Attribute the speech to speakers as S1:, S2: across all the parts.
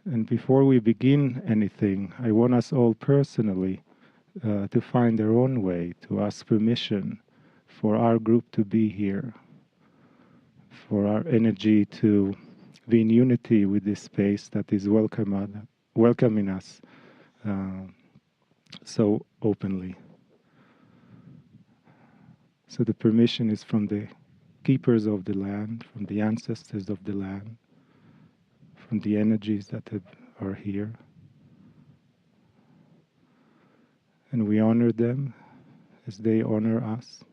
S1: And before we begin anything, I want us all personally to find our own way, to ask permission for our group to be here, for our energy to be in unity with this space that is welcoming us so openly. So the permission is from the keepers of the land, from the ancestors of the land, from the energies that are here. And we honor them as they honor us.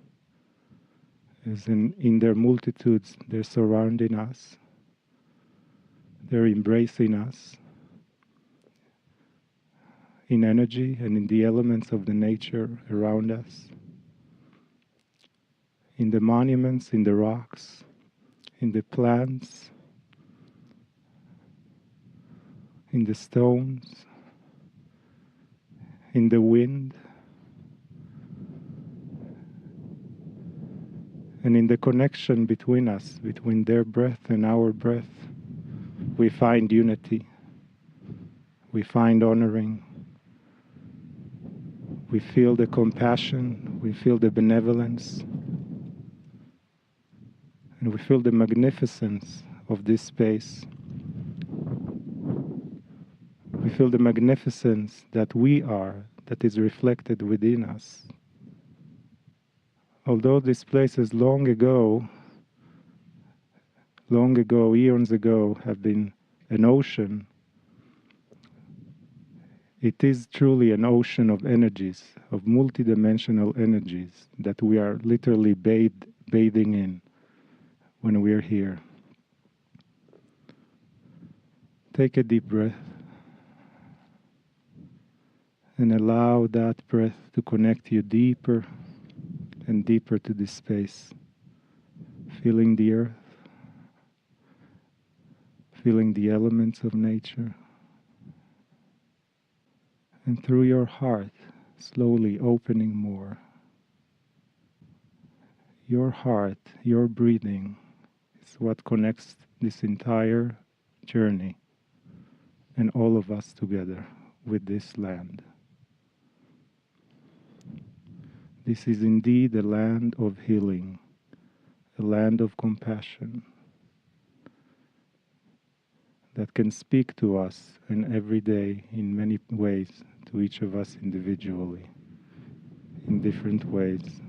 S1: As in their multitudes, they're surrounding us. They're embracing us in energy and in the elements of the nature around us. In the monuments, in the rocks, in the plants, in the stones, in the wind, and in the connection between us, between their breath and our breath, we find unity, we find honoring, we feel the compassion, we feel the benevolence, and we feel the magnificence of this space. We feel the magnificence that we are, that is reflected within us. Although this place is long ago, eons ago, have been an ocean, it is truly an ocean of energies, of multidimensional energies that we are literally bathing in when we are here. Take a deep breath and allow that breath to connect you deeper and deeper to this space, feeling the earth, feeling the elements of nature, and through your heart, slowly opening more. Your heart, your breathing is what connects this entire journey and all of us together with this land. This is indeed a land of healing, a land of compassion that can speak to us in every day in many ways, to each of us individually, in different ways.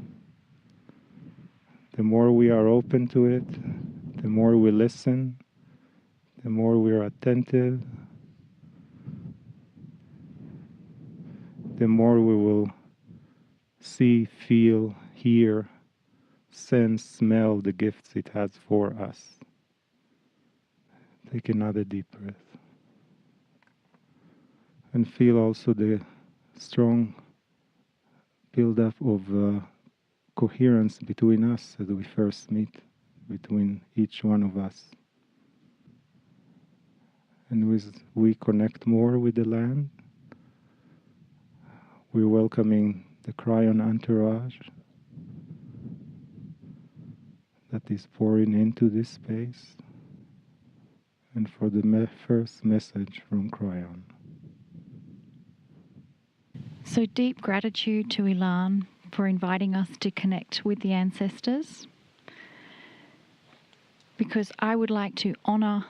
S1: The more we are open to it, the more we listen, the more we are attentive, the more we will see, feel, hear, sense, smell the gifts it has for us. Take another deep breath. And feel also the strong build-up of coherence between us as we first meet, between each one of us. And as we connect more with the land, we're welcoming the kryon entourage that is pouring into this space, and for the first message from kryon.
S2: So deep gratitude to Ilan for inviting us to connect with the ancestors, because I would like to honor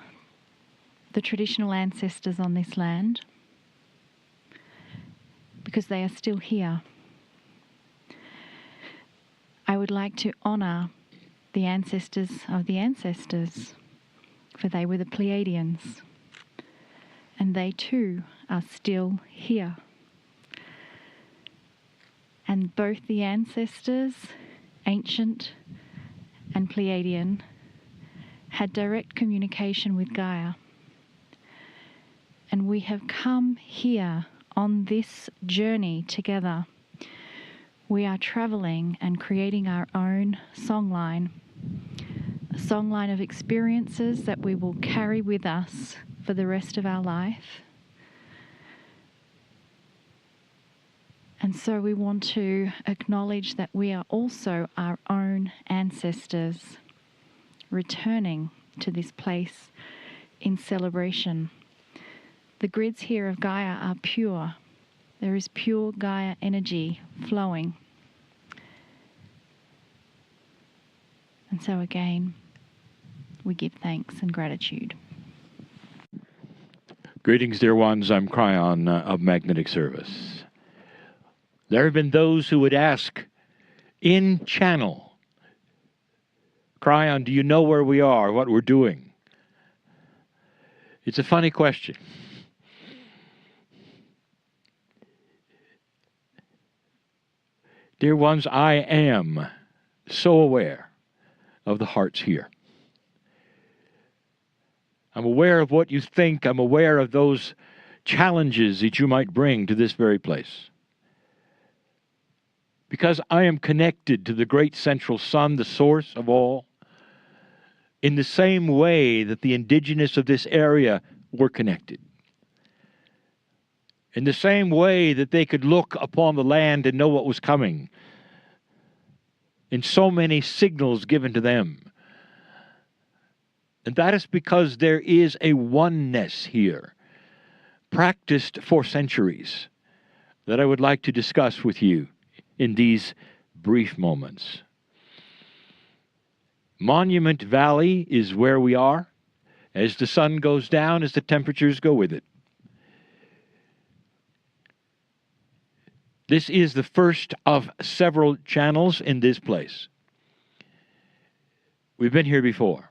S2: the traditional ancestors on this land, because they are still here. I would like to honor the ancestors of the ancestors, for they were the Pleiadians, and they too are still here. And both the ancestors, ancient and Pleiadian, had direct communication with Gaia. And we have come here on this journey together. We are traveling and creating our own songline, a songline of experiences that we will carry with us for the rest of our life. And so we want to acknowledge that we are also our own ancestors, returning to this place in celebration. The grids here of Gaia are pure. There is pure Gaia energy flowing. And so again, we give thanks and gratitude.
S3: Greetings, dear ones. I'm Kryon of Magnetic Service. There have been those who would ask in channel, Kryon, do you know where we are, what we're doing? It's a funny question. Dear ones, I am so aware of the hearts here. I'm aware of what you think. I'm aware of those challenges that you might bring to this very place. Because I am connected to the great central sun, the source of all, in the same way that the indigenous of this area were connected. In the same way that they could look upon the land and know what was coming. In so many signals given to them. And that is because there is a oneness here, practiced for centuries, that I would like to discuss with you in these brief moments. Monument Valley is where we are, as the sun goes down, as the temperatures go with it. This is the first of several channels in this place. We've been here before.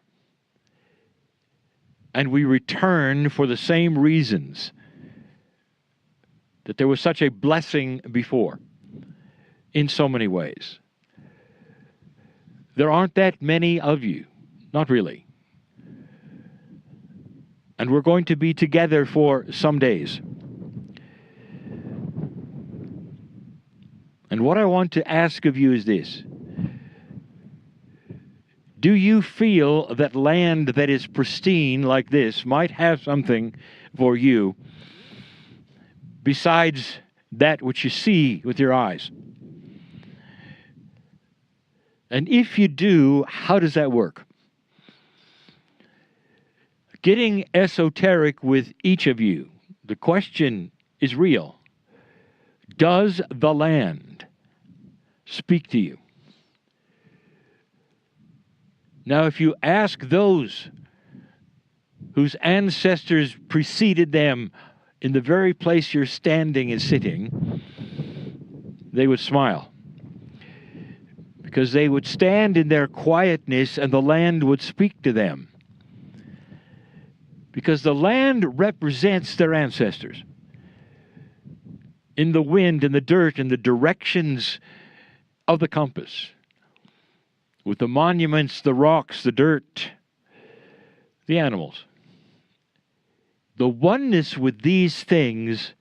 S3: And we return for the same reasons that there was such a blessing before, in so many ways. There aren't that many of you, not really. And we're going to be together for some days. And what I want to ask of you is this. Do you feel that land that is pristine like this might have something for you besides that which you see with your eyes? And if you do, how does that work? Getting esoteric with each of you, the question is real. Does the land speak to you? Now, if you ask those whose ancestors preceded them in the very place you're standing and sitting, they would smile. Because they would stand in their quietness and the land would speak to them. Because the land represents their ancestors. In the wind, in the dirt, in the directions of the compass. With the monuments, the rocks, the dirt, the animals. The oneness with these things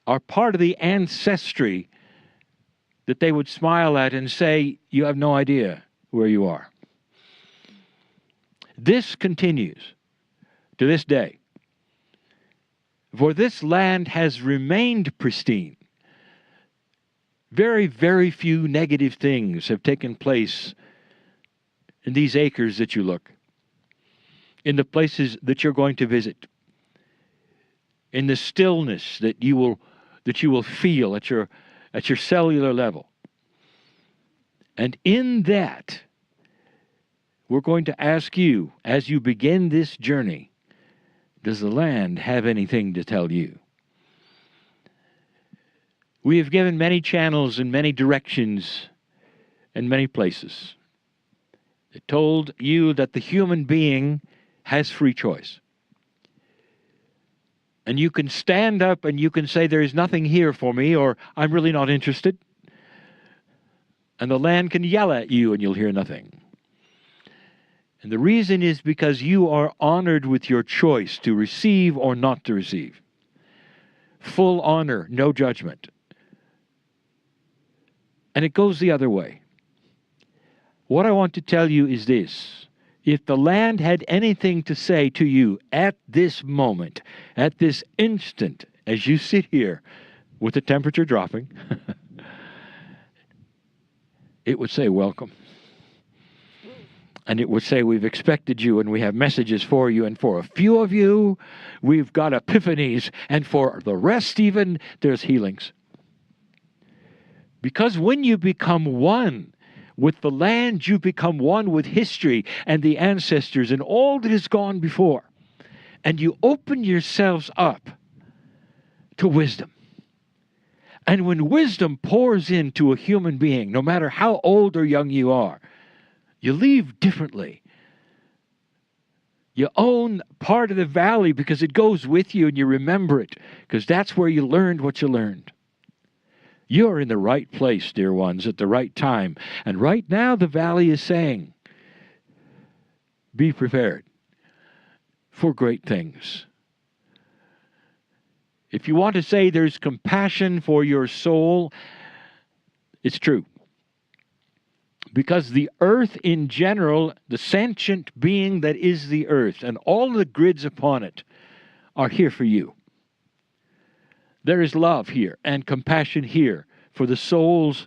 S3: are part of the ancestry that they would smile at and say, you have no idea where you are. This continues to this day. For this land has remained pristine. Very, very few negative things have taken place in these acres that you look, in the places that you're going to visit, in the stillness that you will feel at your cellular level. And in that, we're going to ask you, as you begin this journey, does the land have anything to tell you? We have given many channels in many directions and many places. It told you that the human being has free choice. And you can stand up and you can say, there is nothing here for me, or I'm really not interested. And the land can yell at you and you'll hear nothing. And the reason is because you are honored with your choice to receive or not to receive. Full honor, no judgment. And it goes the other way. What I want to tell you is this. If the land had anything to say to you at this moment, at this instant, as you sit here with the temperature dropping, it would say, welcome. And it would say, we've expected you and we have messages for you. And for a few of you, we've got epiphanies. And for the rest even, there's healings. Because when you become one with the land, you become one with history and the ancestors and all that has gone before. And you open yourselves up to wisdom. And when wisdom pours into a human being, no matter how old or young you are, you leave differently. You own part of the valley because it goes with you and you remember it, because that's where you learned what you learned. You're in the right place, dear ones, at the right time. And right now the valley is saying, be prepared for great things. If you want to say there's compassion for your soul, it's true. Because the earth in general, the sentient being that is the earth, and all the grids upon it are here for you. There is love here and compassion here for the souls,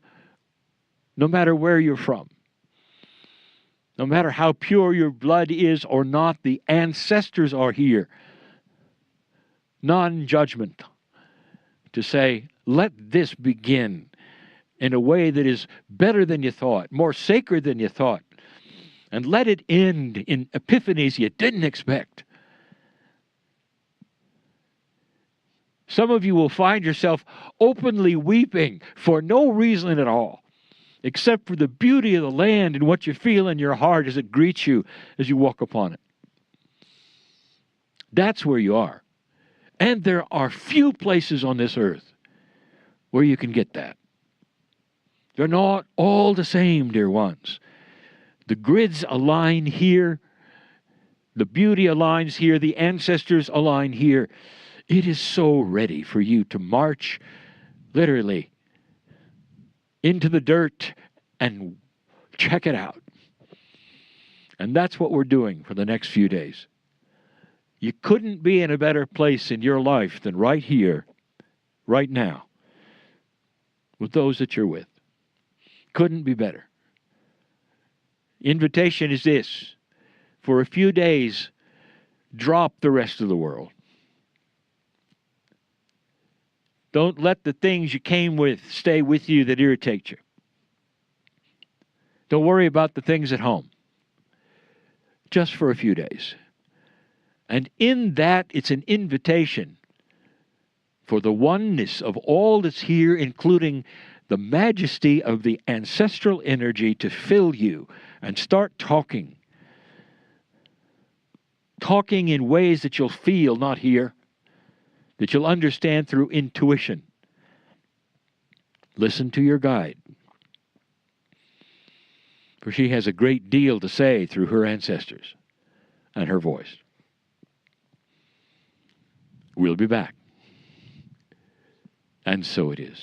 S3: no matter where you're from. No matter how pure your blood is or not, the ancestors are here. Non-judgment. To say, let this begin in a way that is better than you thought, more sacred than you thought. And let it end in epiphanies you didn't expect. Some of you will find yourself openly weeping for no reason at all, except for the beauty of the land and what you feel in your heart as it greets you as you walk upon it. That's where you are. And there are few places on this earth where you can get that. They're not all the same, dear ones. The grids align here. The beauty aligns here. The ancestors align here. It is so ready for you to march, literally, into the dirt and check it out. And that's what we're doing for the next few days. You couldn't be in a better place in your life than right here, right now, with those that you're with. Couldn't be better. Invitation is this: for a few days, drop the rest of the world. Don't let the things you came with stay with you that irritate you. Don't worry about the things at home. Just for a few days. And in that, it's an invitation for the oneness of all that's here, including the majesty of the ancestral energy, to fill you and start talking. Talking in ways that you'll feel, not hear, that you'll understand through intuition. Listen to your guide, for she has a great deal to say through her ancestors and her voice. We'll be back. And so it is.